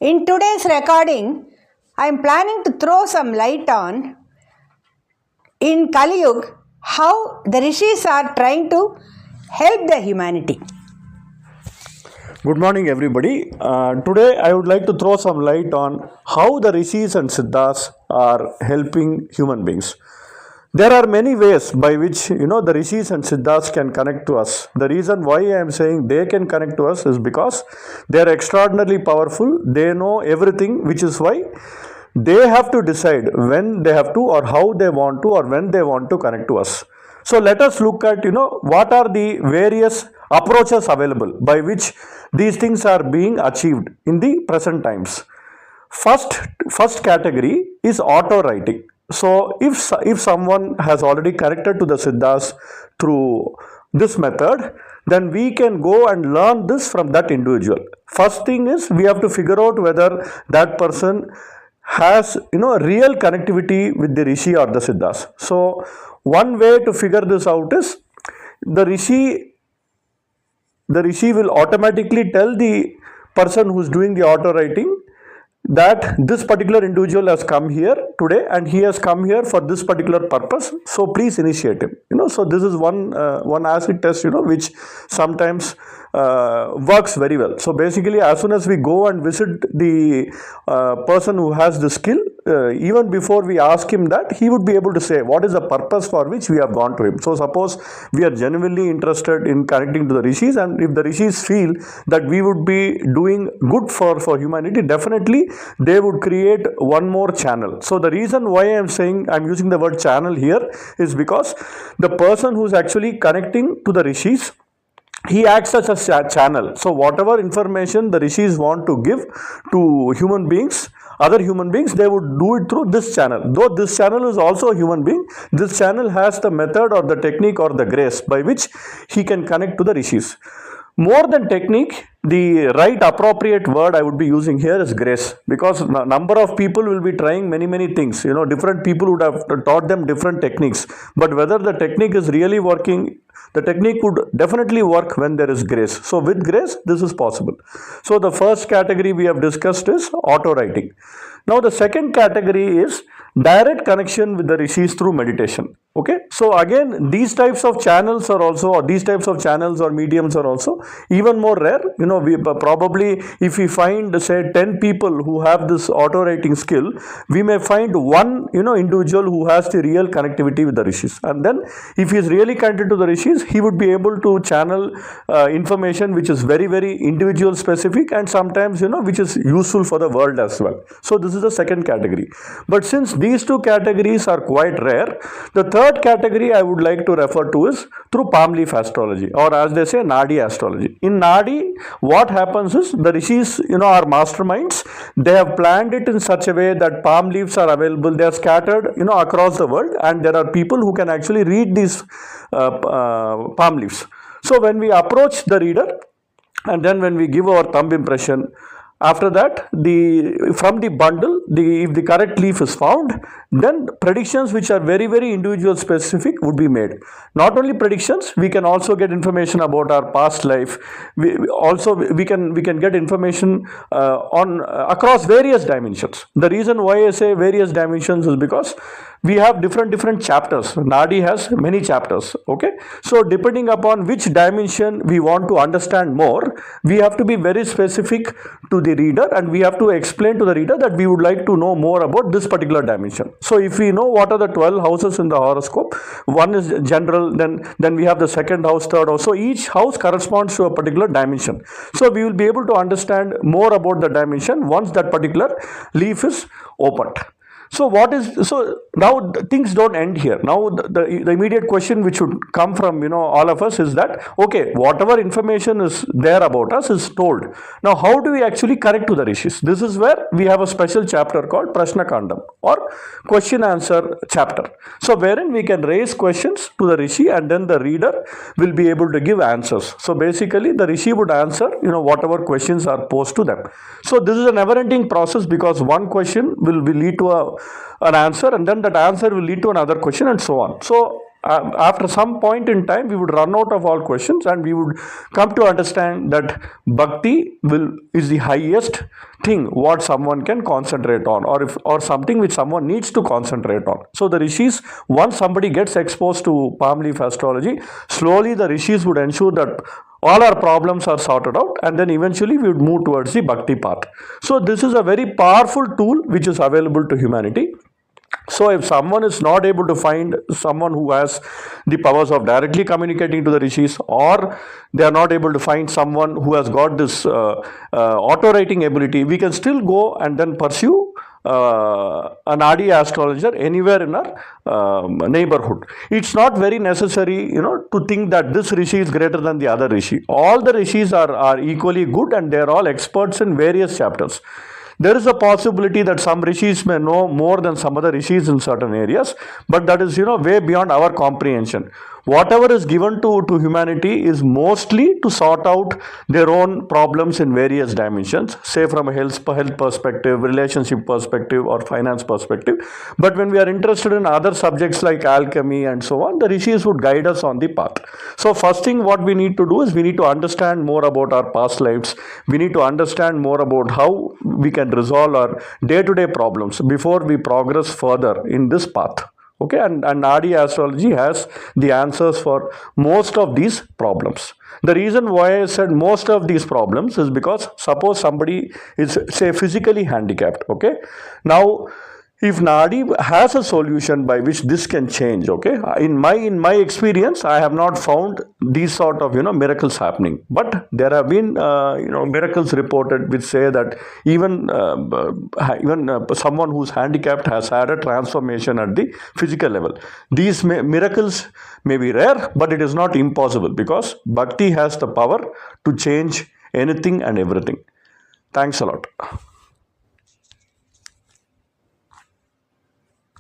In today's recording, I am planning to throw some light on in Kali Yuga how the Rishis are trying to help the humanity. Good morning, everybody. Today, I would like to throw some light on how the Rishis and Siddhas are helping human beings. There are many ways by which the Rishis and Siddhas can connect to us. The reason why I am saying they can connect to us is because they are extraordinarily powerful. They know everything, which is why they have to decide when they have to, or how they want to, or when they want to connect to us. So let us look at what are the various approaches available by which these things are being achieved in the present times. First category is auto writing. So if someone has already connected to the Siddhas through this method, then we can go and learn this from that individual. First thing is we have to figure out whether that person has real connectivity with the Rishi or the Siddhas. So one way to figure this out is the Rishi will automatically tell the person who's doing the auto writing that this particular individual has come here today and he has come here for this particular purpose, so please initiate him. So this is one acid test which sometimes works very well. So basically, as soon as we go and visit the person who has the skill, even before we ask him that, he would be able to say what is the purpose for which we have gone to him. So suppose we are genuinely interested in connecting to the Rishis, and if the Rishis feel that we would be doing good for humanity, definitely they would create one more channel. So the reason why I am saying I'm using the word channel here is because the person who is actually connecting to the Rishis, he acts as a channel. So whatever information the Rishis want to give to human beings, other human beings, they would do it through this channel. Though this channel is also a human being, this channel has the method or the technique or the grace by which he can connect to the Rishis. More than technique, the right appropriate word I would be using here is grace, because a number of people will be trying many things. Different people would have taught them different techniques, but whether the technique is really working, the technique would definitely work when there is grace. So with grace, this is possible. So the first category we have discussed is auto writing. Now the second category is direct connection with the Rishis through meditation. Okay, so again, these types of channels are also, or these types of channels or mediums are also even more rare. We probably, if we find say 10 people who have this auto writing skill, we may find one individual who has the real connectivity with the Rishis, and then if he is really connected to the Rishis, he would be able to channel information which is very individual specific, and sometimes which is useful for the world as well. So this is the second category. But since these two categories are quite rare, the third category I would like to refer to is through palm leaf astrology, or as they say, Nadi astrology. In Nadi, what happens is the Rishis are masterminds. They have planned it in such a way that palm leaves are available. They are scattered across the world, and there are people who can actually read these palm leaves. So when we approach the reader, and then when we give our thumb impression, after that, from the bundle, if the correct leaf is found, then predictions which are very individual specific would be made. Not only predictions, we can also get information about our past life. We can get information across various dimensions. The reason why I say various dimensions is because we have different chapters. Nadi has many chapters. Okay, so depending upon which dimension we want to understand more, we have to be very specific to the reader, and we have to explain to the reader that we would like to know more about this particular dimension. So if we know what are the 12 houses in the horoscope, one is general, then we have the second house, third house. So each house corresponds to a particular dimension. So we will be able to understand more about the dimension once that particular leaf is opened. So now things don't end here. Now the immediate question which would come from all of us is that, okay, whatever information is there about us is told. Now how do we actually connect to the Rishis? This is where we have a special chapter called Prashna Kandam, or question answer chapter. So wherein we can raise questions to the Rishi, and then the reader will be able to give answers. So basically the Rishi would answer whatever questions are posed to them. So this is a never-ending process, because one question will lead to an answer, and then that answer will lead to another question, and so on. So after some point in time, we would run out of all questions and we would come to understand that bhakti is the highest thing what someone can concentrate on, or something which someone needs to concentrate on. So the rishis, once somebody gets exposed to palm leaf astrology, slowly the rishis would ensure that all our problems are sorted out, and then eventually we would move towards the bhakti path. So this is a very powerful tool which is available to humanity. So if someone is not able to find someone who has the powers of directly communicating to the rishis, or they are not able to find someone who has got this auto writing ability, we can still go and then pursue an RD astrologer anywhere in our neighborhood. It's not very necessary, to think that this rishi is greater than the other rishi. All the rishis are equally good, and they are all experts in various chapters. There is a possibility that some rishis may know more than some other rishis in certain areas, but that is, way beyond our comprehension. Whatever is given to humanity is mostly to sort out their own problems in various dimensions, say from a health perspective, relationship perspective, or finance perspective. But when we are interested in other subjects like alchemy and so on, the rishis would guide us on the path. So first thing what we need to do is we need to understand more about our past lives. We need to understand more about how we can resolve our day-to-day problems before we progress further in this path. Okay, and RD astrology has the answers for most of these problems. The reason why I said most of these problems is because suppose somebody is, say, physically handicapped. Okay, now if Nadi has a solution by which this can change, okay, in my experience, I have not found these sort of miracles happening, but there have been miracles reported which say that even someone who's handicapped has had a transformation at the physical level. These miracles may be rare, but it is not impossible, because bhakti has the power to change anything and everything. Thanks a lot.